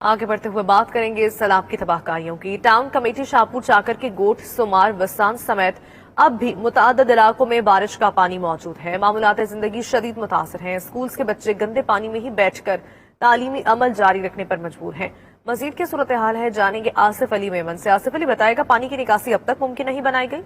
آگے بڑھتے ہوئے بات کریں گے سیلاب کی تباہ کاریوں کی۔ ٹاؤن کمیٹی شاہپور چاکر کے گوٹ، سمار، وسان سمیت اب بھی متعدد علاقوں میں بارش کا پانی موجود ہے۔ معمولات زندگی شدید متاثر ہیں۔ اسکولز کے بچے گندے پانی میں ہی بیٹھ کر تعلیمی عمل جاری رکھنے پر مجبور ہیں۔ مزید کی صورتحال ہے جانیں گے آصف علی میمن سے۔ آصف علی، بتائے گا پانی کی نکاسی اب تک ممکن نہیں بنائی گئی؟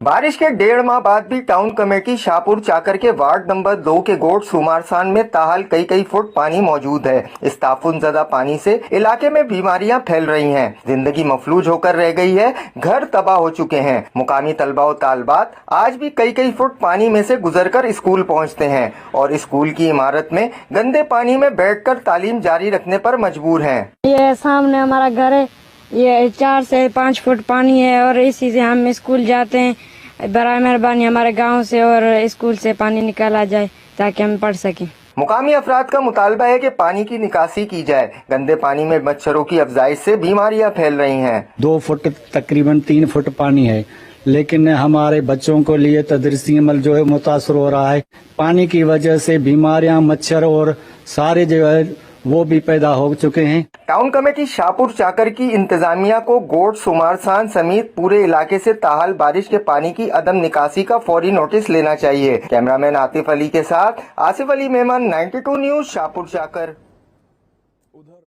بارش کے 1.5 ماہ بعد بھی ٹاؤن کمیٹی شاہپور چاکر کے وارڈ نمبر 2 کے گوٹ سومارسان میں تاحال کئی فٹ پانی موجود ہے۔ اس تعفن زدہ پانی سے علاقے میں بیماریاں پھیل رہی ہیں، زندگی مفلوج ہو کر رہ گئی ہے، گھر تباہ ہو چکے ہیں۔ مقامی طلبہ و طالبات آج بھی کئی فٹ پانی میں سے گزر کر اسکول پہنچتے ہیں اور اسکول کی عمارت میں گندے پانی میں بیٹھ کر تعلیم جاری رکھنے پر مجبور ہیں۔ یہ سامنے ہمارا گھر ہے، یہ 4 سے 5 فٹ پانی ہے اور اسی سے ہم اسکول جاتے ہیں۔ برائے مہربانی ہمارے گاؤں سے اور اسکول سے پانی نکالا جائے تاکہ ہم پڑھ سکیں۔ مقامی افراد کا مطالبہ ہے کہ پانی کی نکاسی کی جائے، گندے پانی میں مچھروں کی افزائش سے بیماریاں پھیل رہی ہیں۔ 2 فٹ تقریباً 3 فٹ پانی ہے، لیکن ہمارے بچوں کو لیے تدریسی عمل جو ہے متاثر ہو رہا ہے۔ پانی کی وجہ سے بیماریاں، مچھر اور سارے جو ہے وہ بھی پیدا ہو چکے ہیں۔ ٹاؤن کمیٹی شاہپور چاکر کی انتظامیہ کو گوٹ سمارسان سمیت پورے علاقے سے تاحال بارش کے پانی کی عدم نکاسی کا فوری نوٹس لینا چاہیے۔ کیمرامین عاطف علی کے ساتھ آصف علی میمن، 92 نیوز، شاہپور چاکر۔